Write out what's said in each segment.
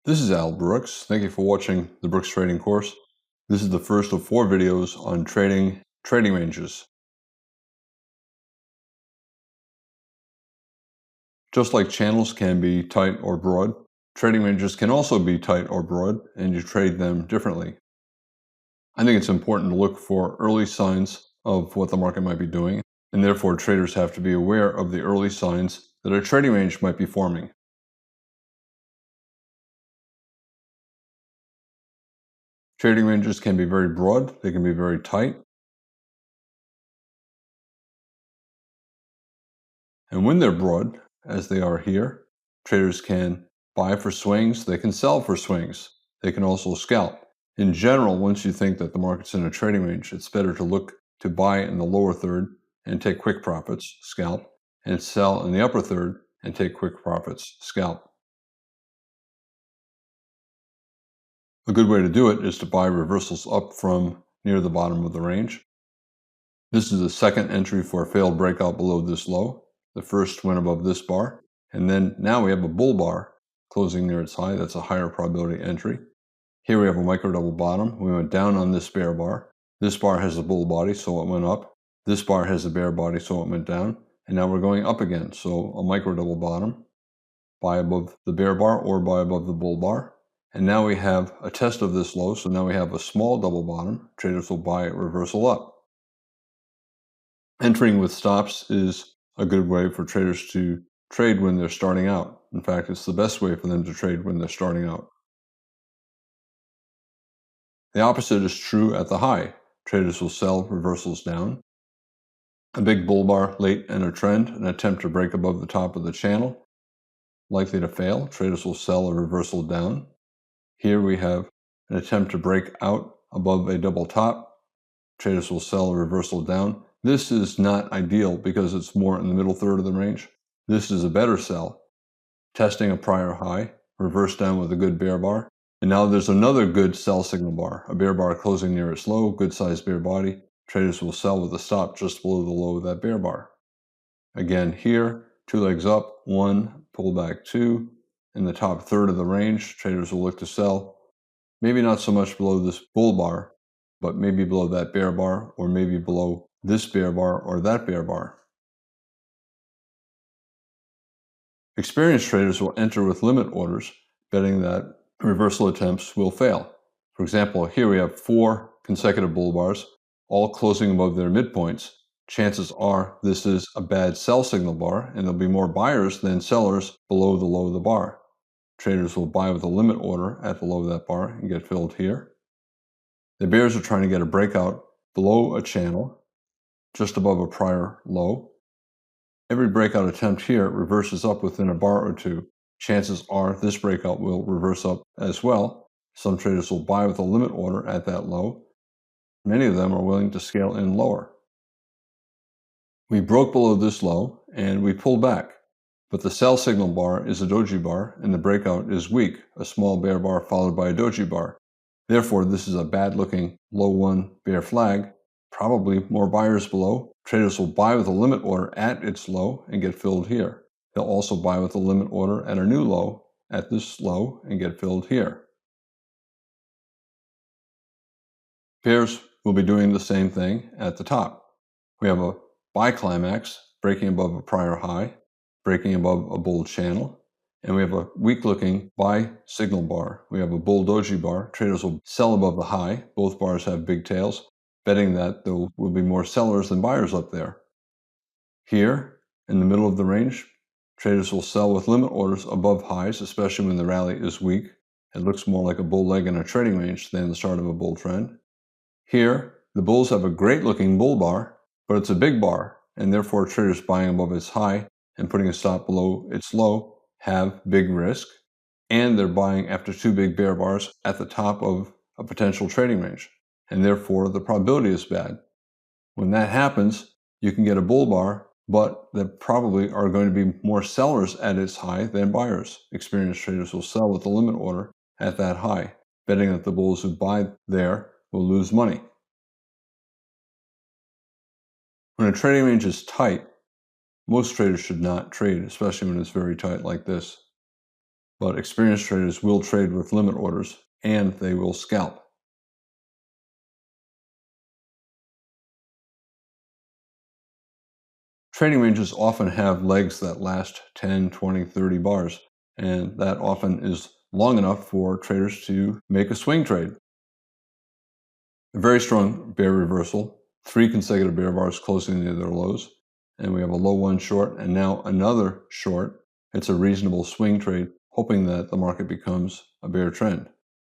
This is Al Brooks. Thank you for watching the Brooks Trading course. This is the first of 4 videos on trading ranges. Just like channels can be tight or broad, trading ranges can also be tight or broad, and you trade them differently. I think it's important to look for early signs of what the market might be doing, and therefore traders have to be aware of the early signs that a trading range might be forming. Trading ranges can be very broad, they can be very tight, and when they're broad, as they are here, traders can buy for swings, they can sell for swings. They can also scalp. In general, once you think that the market's in a trading range, it's better to look to buy in the lower third and take quick profits, scalp, and sell in the upper third and take quick profits, scalp. A good way to do it is to buy reversals up from near the bottom of the range. This is the second entry for a failed breakout below this low. The first went above this bar, and then now we have a bull bar closing near its high. That's a higher probability entry. Here we have a micro double bottom. We went down on this bear bar. This bar has a bull body, so it went up. This bar has a bear body, so it went down. And now we're going up again. So a micro double bottom, buy above the bear bar or buy above the bull bar. And now we have a test of this low. So now we have a small double bottom. Traders will buy a reversal up. Entering with stops is a good way for traders to trade when they're starting out. In fact, it's the best way for them to trade when they're starting out. The opposite is true at the high. Traders will sell reversals down. A big bull bar late in a trend, an attempt to break above the top of the channel, likely to fail. Traders will sell a reversal down. Here we have an attempt to break out above a double top. Traders will sell a reversal down. This is not ideal because it's more in the middle third of the range. This is a better sell. Testing a prior high, reverse down with a good bear bar. And now there's another good sell signal bar, a bear bar closing near its low, good sized bear body. Traders will sell with a stop just below the low of that bear bar. Again, here, 2 legs up, 1, pull back 2. In the top third of the range, traders will look to sell. Maybe not so much below this bull bar, but maybe below that bear bar, or maybe below this bear bar or that bear bar. Experienced traders will enter with limit orders, betting that reversal attempts will fail. For example, here we have 4 consecutive bull bars, all closing above their midpoints. Chances are this is a bad sell signal bar, and there'll be more buyers than sellers below the low of the bar. Traders will buy with a limit order at the low of that bar and get filled here. The bears are trying to get a breakout below a channel, just above a prior low. Every breakout attempt here reverses up within a bar or two. Chances are this breakout will reverse up as well. Some traders will buy with a limit order at that low. Many of them are willing to scale in lower. We broke below this low and we pulled back, but the sell signal bar is a doji bar and the breakout is weak, a small bear bar followed by a doji bar. Therefore, this is a bad looking low 1 bear flag, probably more buyers below. Traders will buy with a limit order at its low and get filled here. They'll also buy with a limit order at a new low at this low and get filled here. Bears will be doing the same thing at the top. We have a buy climax, breaking above a prior high, breaking above a bull channel, and we have a weak looking buy signal bar. We have a bull doji bar. Traders will sell above the high. Both bars have big tails, betting that there will be more sellers than buyers up there. Here, in the middle of the range, traders will sell with limit orders above highs, especially when the rally is weak. It looks more like a bull leg in a trading range than the start of a bull trend. Here, the bulls have a great looking bull bar, but it's a big bar, and therefore traders buying above its high and putting a stop below its low have big risk, and they're buying after 2 big bear bars at the top of a potential trading range, and therefore the probability is bad. When that happens, you can get a bull bar, but there probably are going to be more sellers at its high than buyers. Experienced traders will sell with a limit order at that high, betting that the bulls who buy there will lose money. When a trading range is tight, most traders should not trade, especially when it's very tight like this. but experienced traders will trade with limit orders and they will scalp. Trading ranges often have legs that last 10, 20, 30 bars, and that often is long enough for traders to make a swing trade. A very strong bear reversal, 3 consecutive bear bars closing near their lows, and we have a low one short and now another short. It's a reasonable swing trade, hoping that the market becomes a bear trend.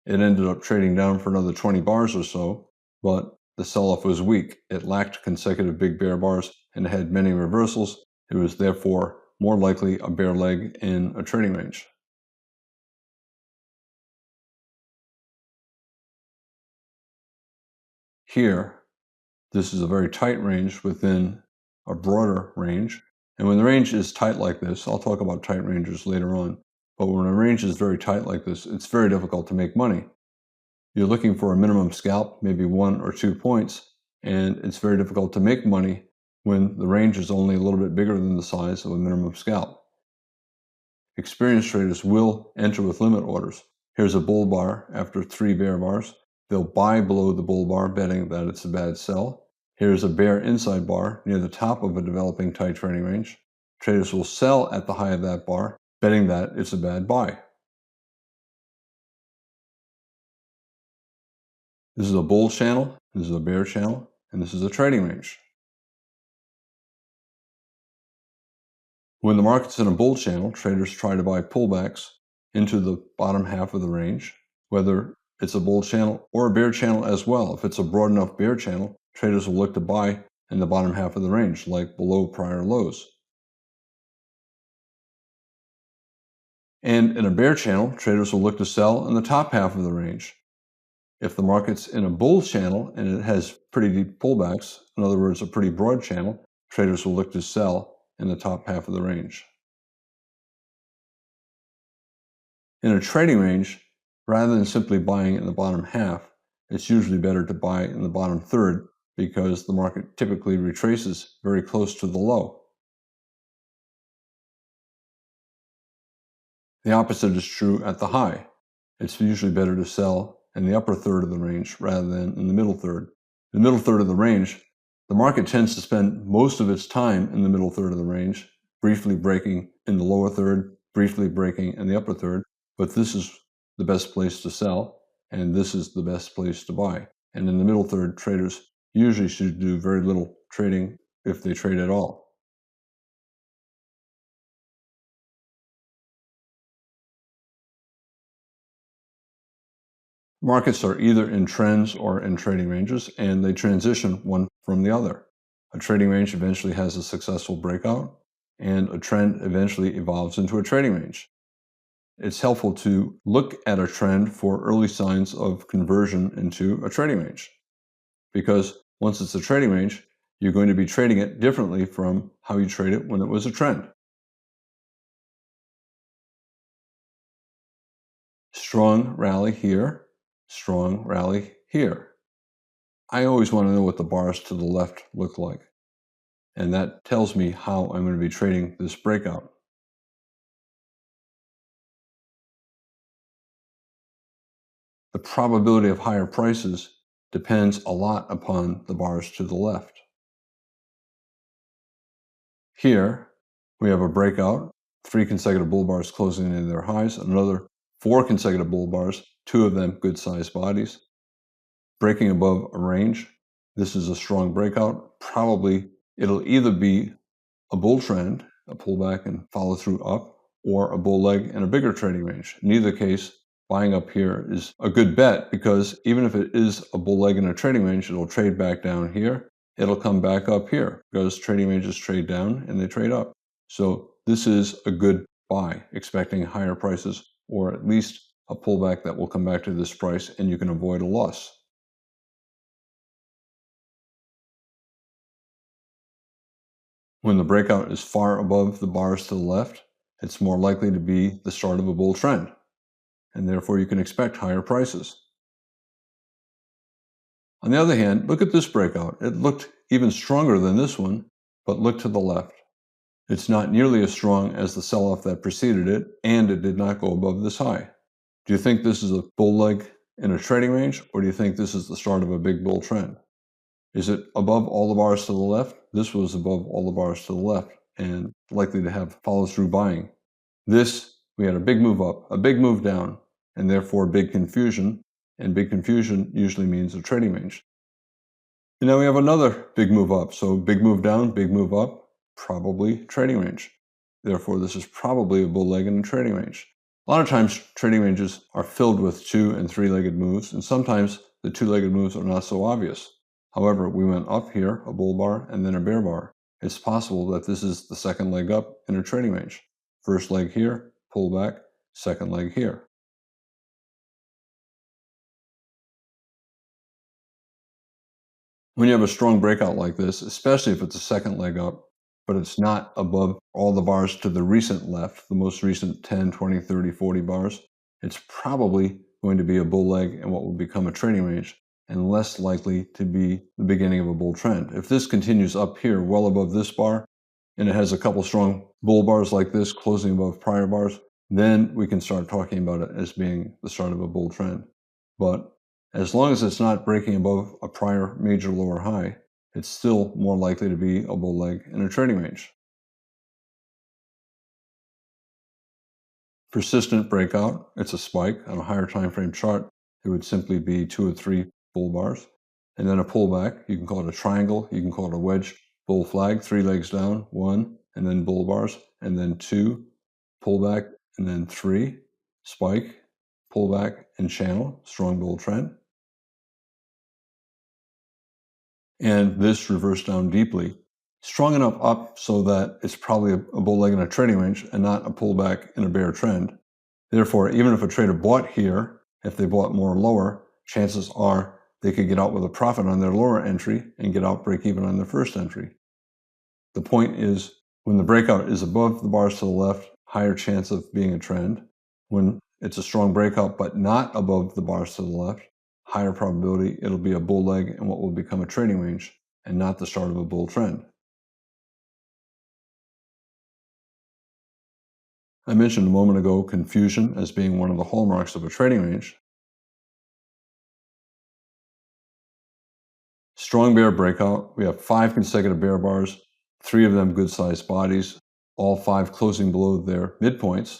It ended up trading down for another 20 bars or so, but the sell-off was weak. It lacked consecutive big bear bars and had many reversals. It was therefore more likely a bear leg in a trading range. Here, this is a very tight range within a broader range. And when the range is tight like this, I'll talk about tight ranges later on, but when a range is very tight like this, it's very difficult to make money. You're looking for a minimum scalp, maybe 1 or 2 points, and it's very difficult to make money when the range is only a little bit bigger than the size of a minimum scalp. Experienced traders will enter with limit orders. Here's a bull bar after 3 bear bars. They'll buy below the bull bar, betting that it's a bad sell. Here's a bear inside bar near the top of a developing tight trading range. Traders will sell at the high of that bar, betting that it's a bad buy. This is a bull channel, this is a bear channel, and this is a trading range. When the market's in a bull channel, traders try to buy pullbacks into the bottom half of the range, whether it's a bull channel or a bear channel as well. If it's a broad enough bear channel, traders will look to buy in the bottom half of the range, like below prior lows. And in a bear channel, traders will look to sell in the top half of the range. If the market's in a bull channel and it has pretty deep pullbacks, in other words, a pretty broad channel, traders will look to sell in the top half of the range. In a trading range, rather than simply buying in the bottom half, it's usually better to buy in the bottom third because the market typically retraces very close to the low. The opposite is true at the high. It's usually better to sell in the upper third of the range rather than in the middle third. The middle third of the range, the market tends to spend most of its time in the middle third of the range, briefly breaking in the lower third, briefly breaking in the upper third, but this is the best place to sell, and this is the best place to buy. And in the middle third, traders usually should do very little trading if they trade at all. Markets are either in trends or in trading ranges, and they transition one from the other. A trading range eventually has a successful breakout, and a trend eventually evolves into a trading range. It's helpful to look at a trend for early signs of conversion into a trading range, because once it's a trading range, you're going to be trading it differently from how you trade it when it was a trend. Strong rally here, strong rally here. I always want to know what the bars to the left look like, and that tells me how I'm going to be trading this breakout. The probability of higher prices depends a lot upon the bars to the left. Here, we have a breakout, 3 consecutive bull bars closing in their highs, another 4 consecutive bull bars, 2 of them good-sized bodies, breaking above a range. This is a strong breakout. Probably it'll either be a bull trend, a pullback and follow through up, or a bull leg in a bigger trading range. In either case, buying up here is a good bet because even if it is a bull leg in a trading range, it'll trade back down here. It'll come back up here because trading ranges trade down and they trade up. So this is a good buy, expecting higher prices or at least a pullback that will come back to this price and you can avoid a loss. When the breakout is far above the bars to the left, it's more likely to be the start of a bull trend, and therefore you can expect higher prices. On the other hand, look at this breakout. It looked even stronger than this one, but look to the left. It's not nearly as strong as the sell-off that preceded it, and it did not go above this high. Do you think this is a bull leg in a trading range, or do you think this is the start of a big bull trend? Is it above all the bars to the left? This was above all the bars to the left and likely to have follow-through buying. This, we had a big move up, a big move down, and therefore big confusion, and big confusion usually means a trading range. And now we have another big move up, so big move down, big move up, probably trading range. Therefore, this is probably a bull leg in a trading range. A lot of times, trading ranges are filled with 2- and 3-legged moves, and sometimes the 2-legged moves are not so obvious. However, we went up here, a bull bar, and then a bear bar. It's possible that this is the second leg up in a trading range. First leg here, pull back, second leg here. When you have a strong breakout like this, especially if it's a second leg up, but it's not above all the bars to the recent left, the most recent 10, 20, 30, 40 bars, it's probably going to be a bull leg in what will become a trading range and less likely to be the beginning of a bull trend. If this continues up here well above this bar and it has a couple strong bull bars like this closing above prior bars, then we can start talking about it as being the start of a bull trend. But as long as it's not breaking above a prior major lower high, it's still more likely to be a bull leg in a trading range. Persistent breakout, it's a spike. On a higher time frame chart, it would simply be 2 or 3 bull bars. And then a pullback, you can call it a triangle, you can call it a wedge, bull flag, 3 legs down, 1, and then bull bars, and then 2, pullback, and then 3, spike, pullback, and channel, strong bull trend. And this reversed down deeply, strong enough up so that it's probably a bull leg in a trading range and not a pullback in a bear trend. Therefore, even if a trader bought here, if they bought more lower, chances are they could get out with a profit on their lower entry and get out break even on their first entry. The point is, when the breakout is above the bars to the left, higher chance of being a trend. When it's a strong breakout but not above the bars to the left, higher probability it'll be a bull leg in what will become a trading range and not the start of a bull trend. I mentioned a moment ago confusion as being one of the hallmarks of a trading range. Strong bear breakout. We have 5 consecutive bear bars, 3 of them good-sized bodies, all 5 closing below their midpoints.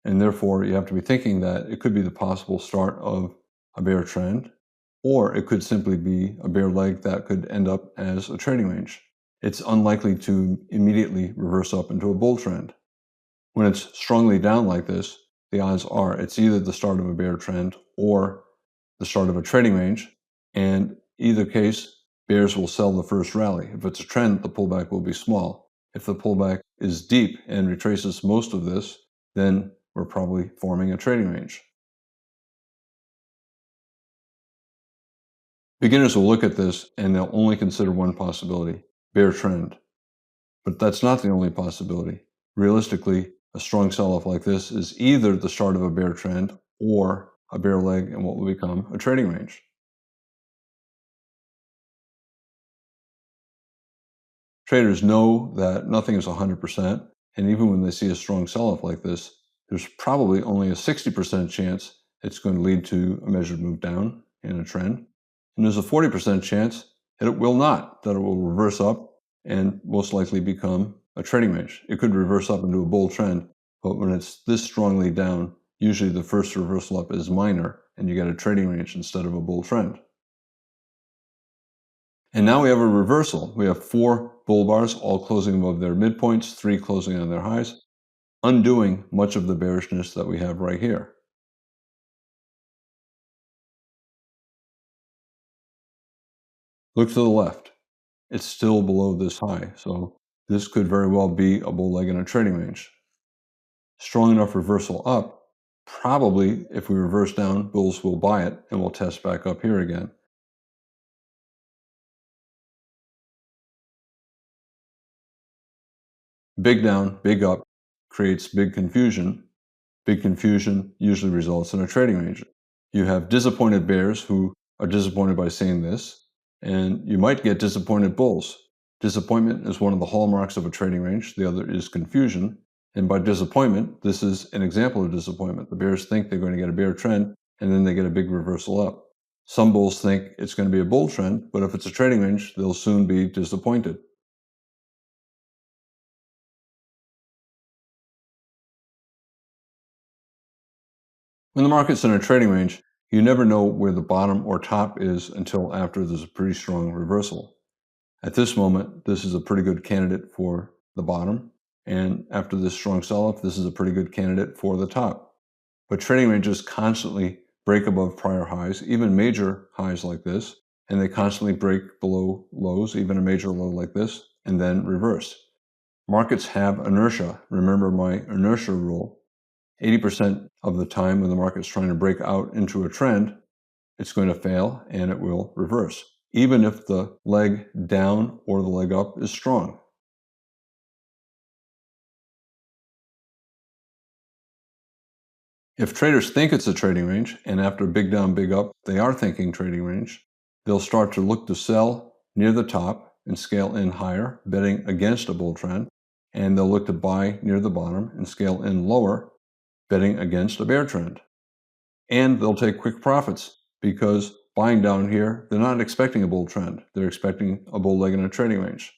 And therefore, you have to be thinking that it could be the possible start of a bear trend, or it could simply be a bear leg that could end up as a trading range. It's unlikely to immediately reverse up into a bull trend. When it's strongly down like this, the odds are it's either the start of a bear trend or the start of a trading range, and either case, bears will sell the first rally. If it's a trend, the pullback will be small. If the pullback is deep and retraces most of this, then we're probably forming a trading range. Beginners will look at this and they'll only consider one possibility, bear trend. But that's not the only possibility. Realistically, a strong sell-off like this is either the start of a bear trend or a bear leg in what will become a trading range. Traders know that nothing is 100%, and even when they see a strong sell-off like this, there's probably only a 60% chance it's going to lead to a measured move down in a trend. And there's a 40% chance that it will not, that it will reverse up and most likely become a trading range. It could reverse up into a bull trend, but when it's this strongly down, usually the first reversal up is minor and you get a trading range instead of a bull trend. And now we have a reversal. We have 4 bull bars, all closing above their midpoints, 3 closing on their highs, undoing much of the bearishness that we have right here. Look to the left. It's still below this high, so this could very well be a bull leg in a trading range. Strong enough reversal up, probably if we reverse down, bulls will buy it and we'll test back up here again. Big down, big up creates big confusion. Big confusion usually results in a trading range. You have disappointed bears who are disappointed by seeing this, and you might get disappointed bulls. Disappointment is one of the hallmarks of a trading range. The other is confusion. And by disappointment, this is an example of disappointment. The bears think they're going to get a bear trend, and then they get a big reversal up. Some bulls think it's going to be a bull trend, but if it's a trading range, they'll soon be disappointed. When the market's in a trading range, you never know where the bottom or top is until after there's a pretty strong reversal. At this moment, this is a pretty good candidate for the bottom. And after this strong sell-off, this is a pretty good candidate for the top. But trading ranges constantly break above prior highs, even major highs like this, and they constantly break below lows, even a major low like this, and then reverse. Markets have inertia. Remember my inertia rule. 80% of the time when the market's trying to break out into a trend, it's going to fail and it will reverse, even if the leg down or the leg up is strong. If traders think it's a trading range, and after big down, big up, they are thinking trading range, they'll start to look to sell near the top and scale in higher, betting against a bull trend, and they'll look to buy near the bottom and scale in lower, betting against a bear trend. And they'll take quick profits because buying down here, they're not expecting a bull trend. They're expecting a bull leg in a trading range.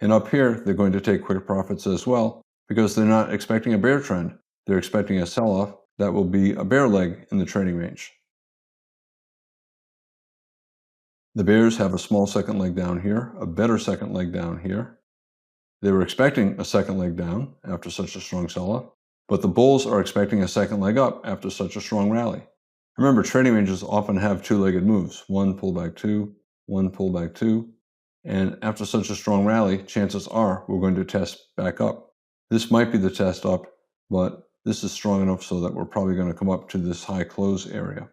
And up here, they're going to take quick profits as well because they're not expecting a bear trend. They're expecting a sell-off that will be a bear leg in the trading range. The bears have a small second leg down here, a better second leg down here. They were expecting a second leg down after such a strong sell-off, but the bulls are expecting a second leg up after such a strong rally. Remember, trading ranges often have two-legged moves, one pullback two, one pullback two, and after such a strong rally, chances are we're going to test back up. This might be the test up, but this is strong enough so that we're probably going to come up to this high close area.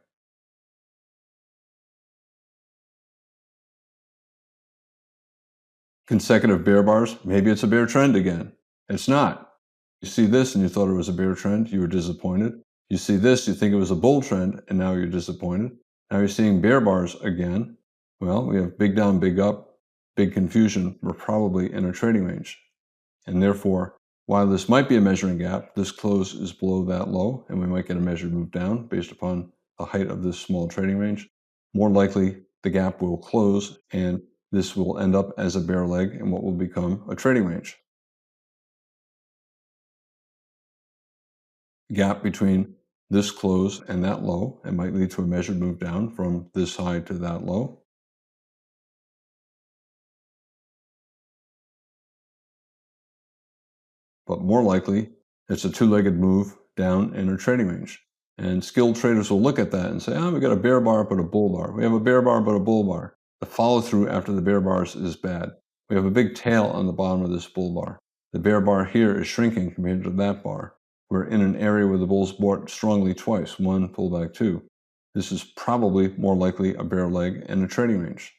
Consecutive bear bars, maybe it's a bear trend again. It's not. You see this and you thought it was a bear trend, you were disappointed. You see this, you think it was a bull trend, and now you're disappointed. Now you're seeing bear bars again. Well, we have big down, big up, big confusion. We're probably in a trading range. And therefore, while this might be a measuring gap, this close is below that low, and we might get a measured move down based upon the height of this small trading range. More likely, the gap will close, and this will end up as a bear leg in what will become a trading range. Gap between this close and that low, it might lead to a measured move down from this high to that low. But more likely, it's a two-legged move down in a trading range. And skilled traders will look at that and say, oh, we got a bear bar, but a bull bar. We have a bear bar, but a bull bar. The follow through after the bear bars is bad. We have a big tail on the bottom of this bull bar. The bear bar here is shrinking compared to that bar. We're in an area where the bulls bought strongly twice, one pullback two. This is probably more likely a bear leg in a trading range.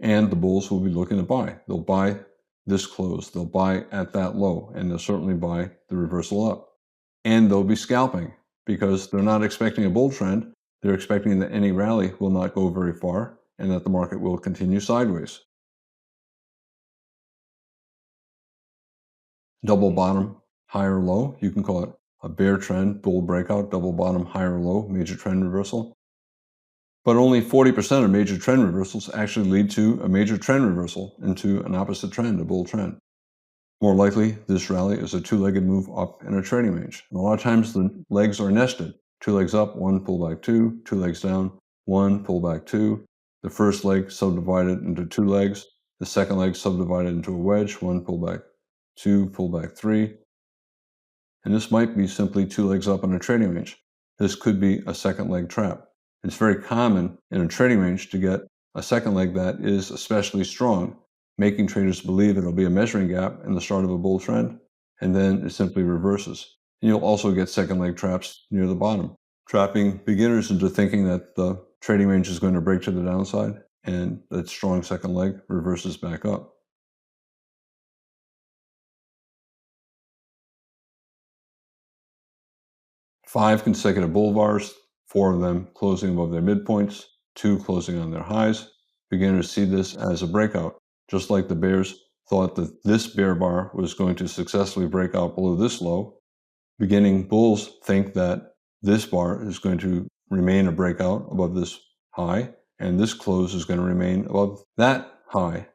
And the bulls will be looking to buy. They'll buy this close, they'll buy at that low, and they'll certainly buy the reversal up. And they'll be scalping because they're not expecting a bull trend. They're expecting that any rally will not go very far and that the market will continue sideways. Double bottom, higher low. You can call it a bear trend, bull breakout, double bottom, higher low, major trend reversal. But only 40% of major trend reversals actually lead to a major trend reversal into an opposite trend, a bull trend. More likely, this rally is a two-legged move up in a trading range. And a lot of times the legs are nested. Two legs up, one pullback two legs down, one pullback two. The first leg subdivided into two legs. The second leg subdivided into a wedge, one pullback two, pullback three. And this might be simply two legs up in a trading range. This could be a second leg trap. It's very common in a trading range to get a second leg that is especially strong, making traders believe it'll be a measuring gap in the start of a bull trend, and then it simply reverses. And you'll also get second leg traps near the bottom, trapping beginners into thinking that the trading range is going to break to the downside, and that strong second leg reverses back up. 5 consecutive bull bars, 4 of them closing above their midpoints, 2 closing on their highs. beginners see this as a breakout, just like the bears thought that this bear bar was going to successfully break out below this low. Beginning bulls think that this bar is going to remain a breakout above this high, and this close is going to remain above that high.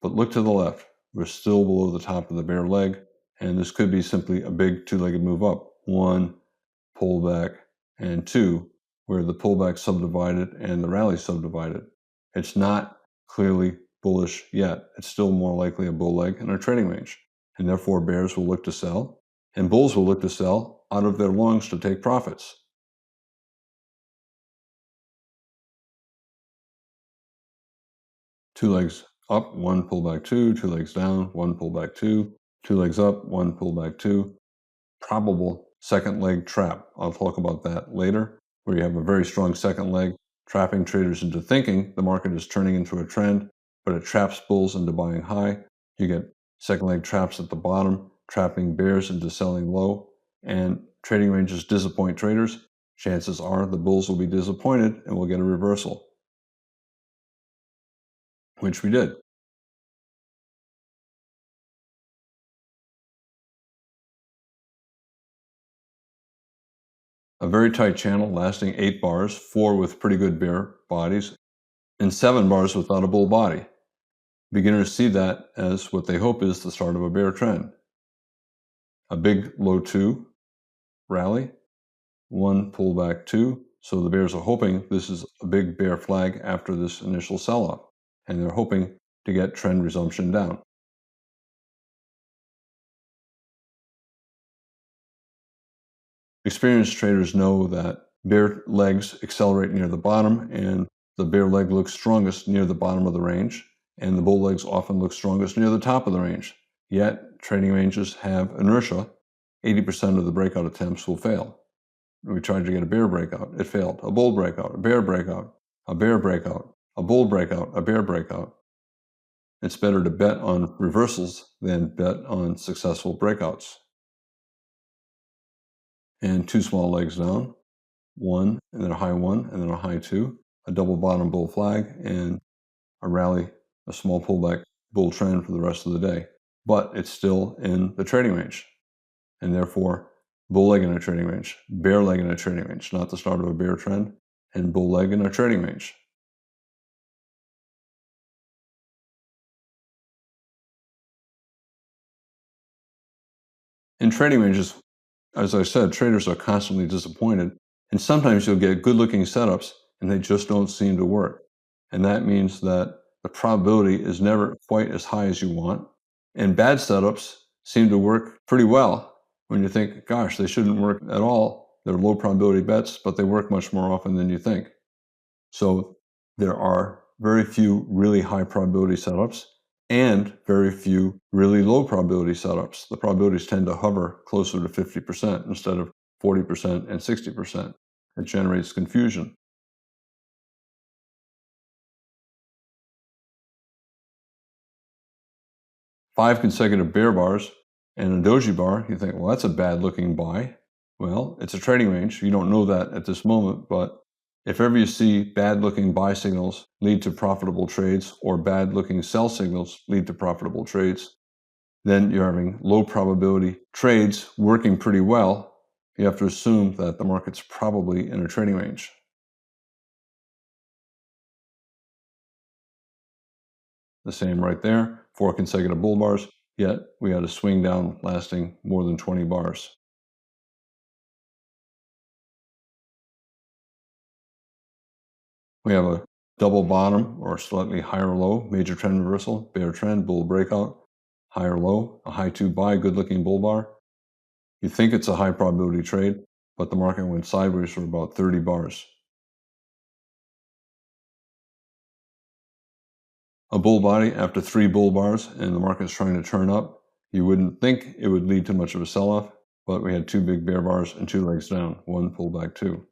But look to the left. We're still below the top of the bear leg, and this could be simply a big two-legged move up. One, pullback, and two, where the pullback subdivided and the rally subdivided. It's not clearly bullish yet. It's still more likely a bull leg in a trading range, and therefore bears will look to sell, and bulls will look to sell out of their longs to take profits. Two legs up, one pullback two, two legs down, one pullback two legs up, one pullback two. Probable second leg trap. I'll talk about that later, where you have a very strong second leg, trapping traders into thinking the market is turning into a trend, but it traps bulls into buying high. You get second leg traps at the bottom, trapping bears into selling low, and trading ranges disappoint traders. Chances are the bulls will be disappointed and we'll get a reversal, which we did. A very tight channel lasting 8 bars, 4 with pretty good bear bodies, and 7 bars without a bull body. Beginners see that as what they hope is the start of a bear trend. A big low 2 rally, 1 pullback 2. So the bears are hoping this is a big bear flag after this initial sell-off, and they're hoping to get trend resumption down. Experienced traders know that bear legs accelerate near the bottom, and the bear leg looks strongest near the bottom of the range, and the bull legs often look strongest near the top of the range. Yet, trading ranges have inertia. 80% of the breakout attempts will fail. We tried to get a bear breakout. It failed. A bull breakout, a bear breakout, a bear breakout, a bull breakout, a bear breakout. It's better to bet on reversals than bet on successful breakouts. And 2 small legs down, 1, and then a high 1, and then a high 2, a double bottom bull flag, and a rally, a small pullback bull trend for the rest of the day. But it's still in the trading range, and therefore bull leg in a trading range, bear leg in a trading range, not the start of a bear trend, and bull leg in a trading range. In trading ranges, as I said, traders are constantly disappointed, and sometimes you'll get good-looking setups, and they just don't seem to work. And that means that the probability is never quite as high as you want, and bad setups seem to work pretty well when you think, gosh, they shouldn't work at all. They're low probability bets, but they work much more often than you think. So there are very few really high probability setups and very few really low probability setups. The probabilities tend to hover closer to 50% instead of 40% and 60%. It generates confusion. 5 consecutive bear bars and a doji bar, you think, well, that's a bad looking buy. Well, it's a trading range. You don't know that at this moment, but if ever you see bad looking buy signals lead to profitable trades or bad looking sell signals lead to profitable trades, then you're having low probability trades working pretty well. You have to assume that the market's probably in a trading range. The same right there, 4 consecutive bull bars, yet we had a swing down lasting more than 20 bars. We have a double bottom or slightly higher low, major trend reversal, bear trend, bull breakout, higher low, a high 2 buy, good looking bull bar. You think it's a high probability trade, but the market went sideways for about 30 bars. A bull body after 3 bull bars and the market's trying to turn up, you wouldn't think it would lead to much of a sell-off, but we had 2 big bear bars and 2 legs down, 1 pullback 2.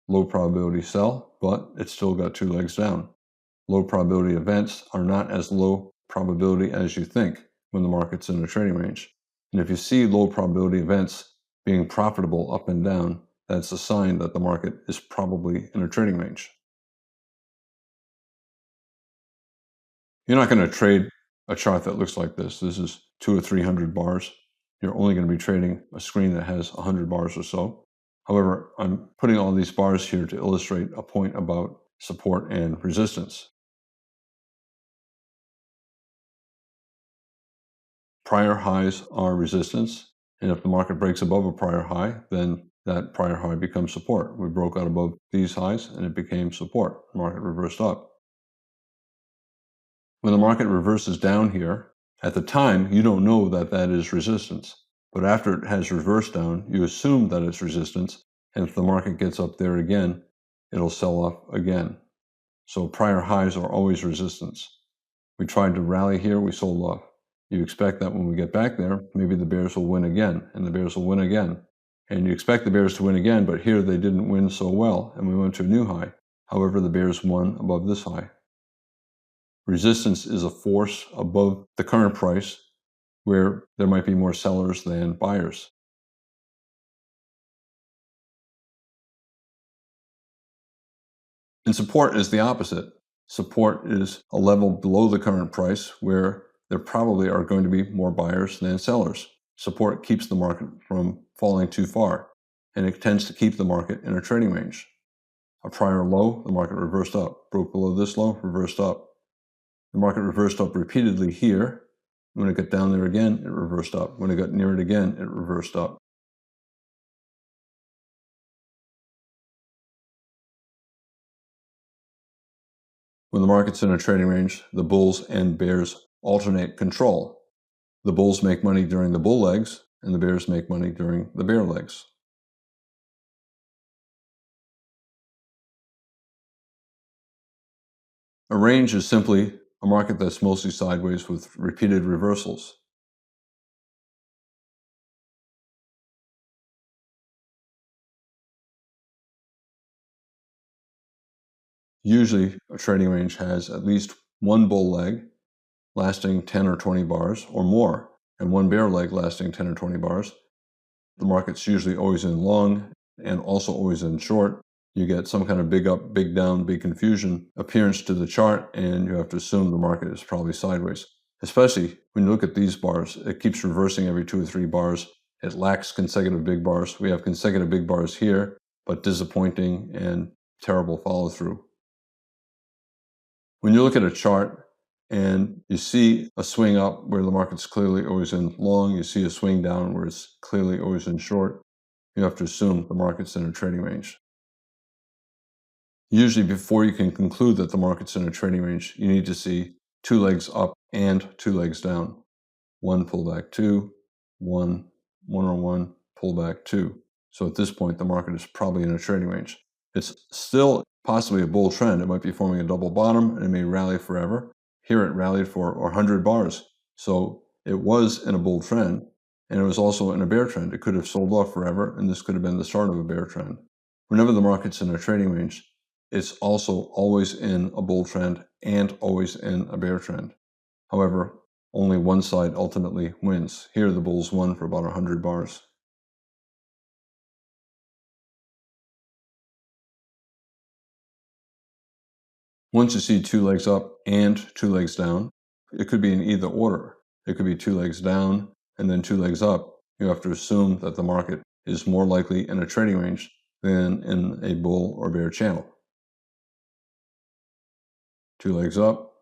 Low probability sell, but it's still got 2 legs down. Low probability events are not as low probability as you think when the market's in a trading range. And if you see low probability events being profitable up and down, that's a sign that the market is probably in a trading range. You're not going to trade a chart that looks like this. This is 200 or 300 bars. You're only going to be trading a screen that has 100 bars or so. However, I'm putting all these bars here to illustrate a point about support and resistance. Prior highs are resistance, and if the market breaks above a prior high, then that prior high becomes support. We broke out above these highs and it became support. The market reversed up. When the market reverses down here, at the time, you don't know that that is resistance. But after it has reversed down, you assume that it's resistance. And if the market gets up there again, it'll sell off again. So prior highs are always resistance. We tried to rally here, we sold off. You expect that when we get back there, maybe the bears will win again, and the bears will win again. And you expect the bears to win again, but here they didn't win so well, and we went to a new high. However, the bears won above this high. Resistance is a force above the current price where there might be more sellers than buyers. And support is the opposite. Support is a level below the current price where there probably are going to be more buyers than sellers. Support keeps the market from falling too far, and it tends to keep the market in a trading range. A prior low, the market reversed up. Broke below this low, reversed up. The market reversed up repeatedly here. When it got down there again, it reversed up. When it got near it again, it reversed up. When the market's in a trading range, the bulls and bears alternate control. The bulls make money during the bull legs, and the bears make money during the bear legs. A range is simply a market that's mostly sideways with repeated reversals. Usually, a trading range has at least one bull leg lasting 10 or 20 bars or more, and one bear leg lasting 10 or 20 bars. The market's usually always in long and also always in short. You get some kind of big up, big down, big confusion appearance to the chart, and you have to assume the market is probably sideways. Especially when you look at these bars, it keeps reversing every 2 or 3 bars. It lacks consecutive big bars. We have consecutive big bars here, but disappointing and terrible follow through. When you look at a chart and you see a swing up where the market's clearly always in long, you see a swing down where it's clearly always in short, you have to assume the market's in a trading range. Usually before you can conclude that the market's in a trading range, you need to see 2 legs up and 2 legs down. 1 pullback 2, 1, 1 or 1, pullback 2. So at this point, the market is probably in a trading range. It's still possibly a bull trend. It might be forming a double bottom and it may rally forever. Here it rallied for 100 bars. So it was in a bull trend and it was also in a bear trend. It could have sold off forever and this could have been the start of a bear trend. Whenever the market's in a trading range, it's also always in a bull trend and always in a bear trend. However, only one side ultimately wins. Here the bulls won for about 100 bars. Once you see 2 legs up and 2 legs down, it could be in either order. It could be 2 legs down and then 2 legs up. You have to assume that the market is more likely in a trading range than in a bull or bear channel. 2 legs up,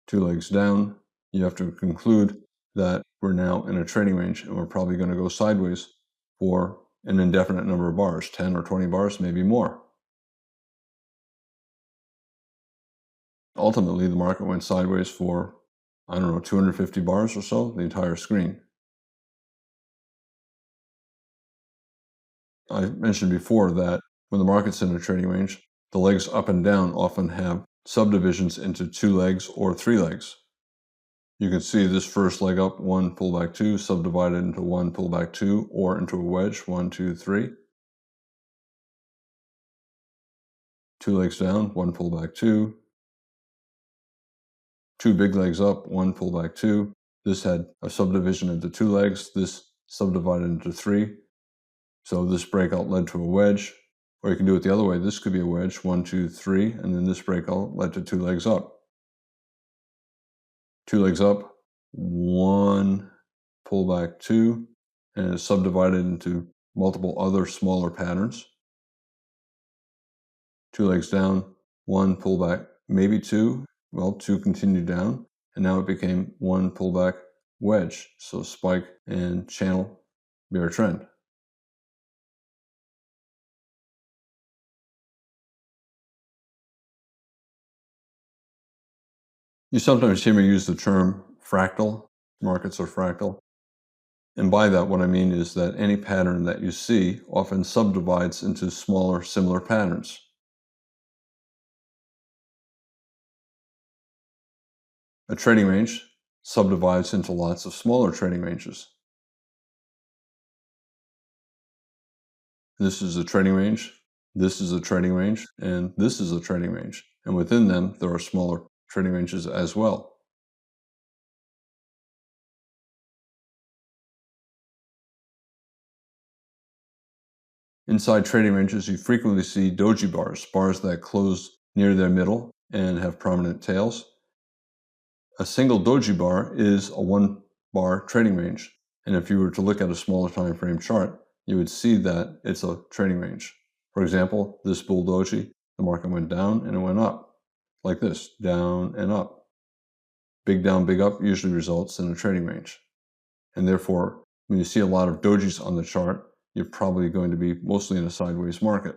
2 legs down. You have to conclude that we're now in a trading range and we're probably going to go sideways for an indefinite number of bars, 10 or 20 bars, maybe more. Ultimately, the market went sideways for, I don't know, 250 bars or so, the entire screen. I mentioned before that when the market's in a trading range, the legs up and down often have subdivisions into 2 legs or 3 legs. You can see this first leg up, 1 pullback 2, subdivided into 1 pullback 2, or into a wedge, 1, 2, 3. 2 legs down, 1 pullback 2. 2 big legs up, 1 pullback 2. This had a subdivision into 2 legs, this subdivided into 3. So this breakout led to a wedge, or you can do it the other way. This could be a wedge, 1, 2, 3, and then this breakout led to 2 legs up. 2 legs up, 1 pullback, 2, and it's subdivided into multiple other smaller patterns. 2 legs down, 1 pullback, maybe 2. Well, 2 continued down, and now it became 1 pullback wedge. So spike and channel bear trend. You sometimes hear me use the term fractal. Markets are fractal. And by that, what I mean is that any pattern that you see often subdivides into smaller, similar patterns. A trading range subdivides into lots of smaller trading ranges. This is a trading range, this is a trading range, and this is a trading range. And within them, there are smaller trading ranges as well. Inside trading ranges, you frequently see doji bars, bars that close near their middle and have prominent tails. A single doji bar is a 1-bar trading range. And if you were to look at a smaller time frame chart, you would see that it's a trading range. For example, this bull doji, the market went down and it went up, like this, down and up. Big down, big up usually results in a trading range. And therefore, when you see a lot of dojis on the chart, you're probably going to be mostly in a sideways market.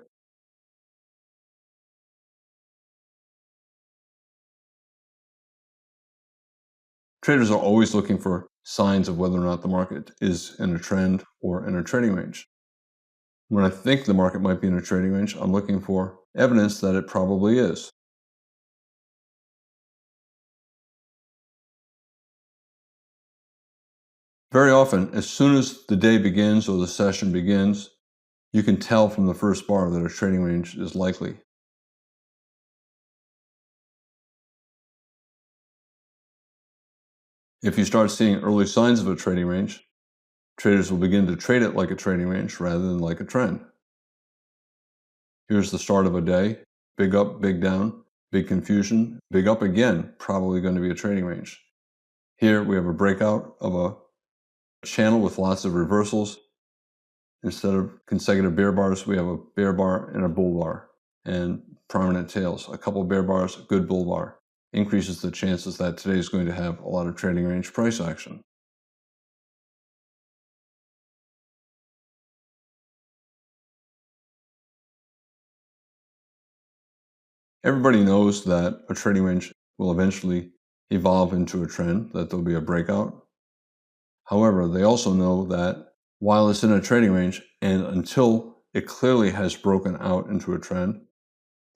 Traders are always looking for signs of whether or not the market is in a trend or in a trading range. When I think the market might be in a trading range, I'm looking for evidence that it probably is. Very often, as soon as the day begins or the session begins, you can tell from the first bar that a trading range is likely. If you start seeing early signs of a trading range, traders will begin to trade it like a trading range rather than like a trend. Here's the start of a day, big up, big down, big confusion, big up again, probably going to be a trading range. Here we have a breakout of a channel with lots of reversals. Instead of consecutive bear bars, we have a bear bar and a bull bar and prominent tails. A couple bear bars, a good bull bar. Increases the chances that today is going to have a lot of trading range price action. Everybody knows that a trading range will eventually evolve into a trend, that there'll be a breakout. However, they also know that while it's in a trading range and until it clearly has broken out into a trend,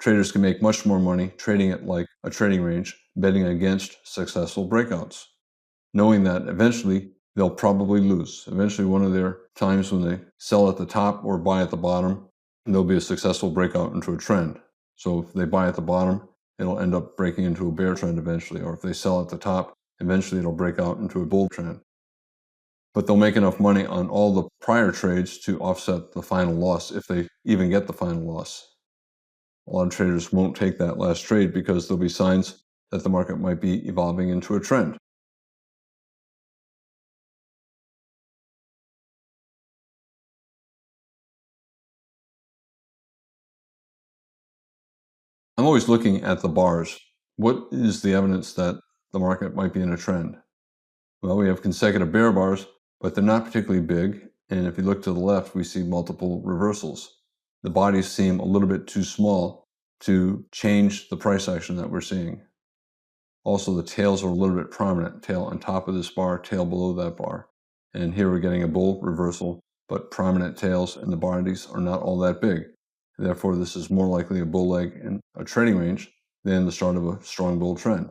traders can make much more money trading it like a trading range, betting against successful breakouts, knowing that eventually they'll probably lose. Eventually, one of their times when they sell at the top or buy at the bottom, there'll be a successful breakout into a trend. So if they buy at the bottom, it'll end up breaking into a bear trend eventually. Or if they sell at the top, eventually it'll break out into a bull trend. But they'll make enough money on all the prior trades to offset the final loss if they even get the final loss. A lot of traders won't take that last trade because there'll be signs that the market might be evolving into a trend. I'm always looking at the bars. What is the evidence that the market might be in a trend? Well, we have consecutive bear bars, but they're not particularly big. And if you look to the left, we see multiple reversals. The bodies seem a little bit too small to change the price action that we're seeing. Also, the tails are a little bit prominent. Tail on top of this bar, tail below that bar. And here we're getting a bull reversal, but prominent tails and the bodies are not all that big. Therefore, this is more likely a bull leg in a trading range than the start of a strong bull trend.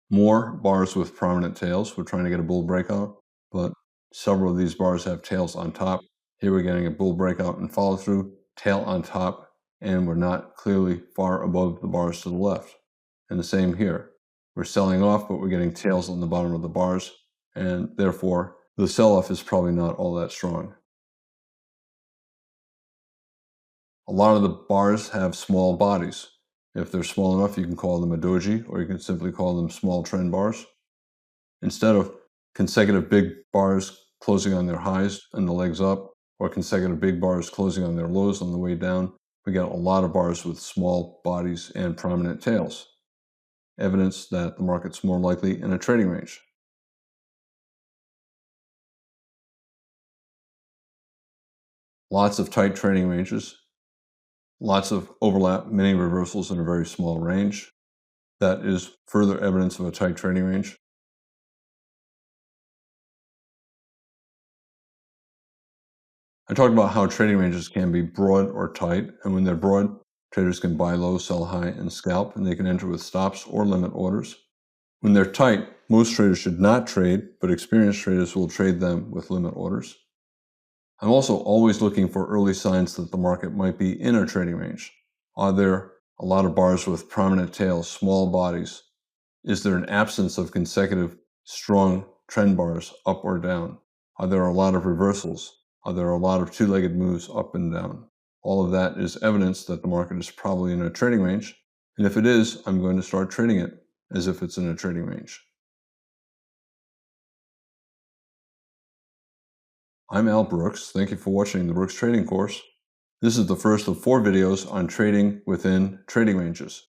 More bars with prominent tails. We're trying to get a bull breakout, but several of these bars have tails on top. Here we're getting a bull breakout and follow through, tail on top, and we're not clearly far above the bars to the left. And the same here. We're selling off, but we're getting tails on the bottom of the bars, and therefore the sell-off is probably not all that strong. A lot of the bars have small bodies. If they're small enough, you can call them a doji, or you can simply call them small trend bars. Instead of consecutive big bars closing on their highs and the legs up, or consecutive big bars closing on their lows on the way down, we get a lot of bars with small bodies and prominent tails. Evidence that the market's more likely in a trading range. Lots of tight trading ranges, lots of overlap, many reversals in a very small range. That is further evidence of a tight trading range. I talked about how trading ranges can be broad or tight, and when they're broad, traders can buy low, sell high, and scalp, and they can enter with stops or limit orders. When they're tight, most traders should not trade, but experienced traders will trade them with limit orders. I'm also always looking for early signs that the market might be in a trading range. Are there a lot of bars with prominent tails, small bodies? Is there an absence of consecutive strong trend bars up or down? Are there a lot of reversals? Are there a lot of two-legged moves up and down? All of that is evidence that the market is probably in a trading range. And if it is, I'm going to start trading it as if it's in a trading range. I'm Al Brooks. Thank you for watching the Brooks Trading Course. This is the first of 4 videos on trading within trading ranges.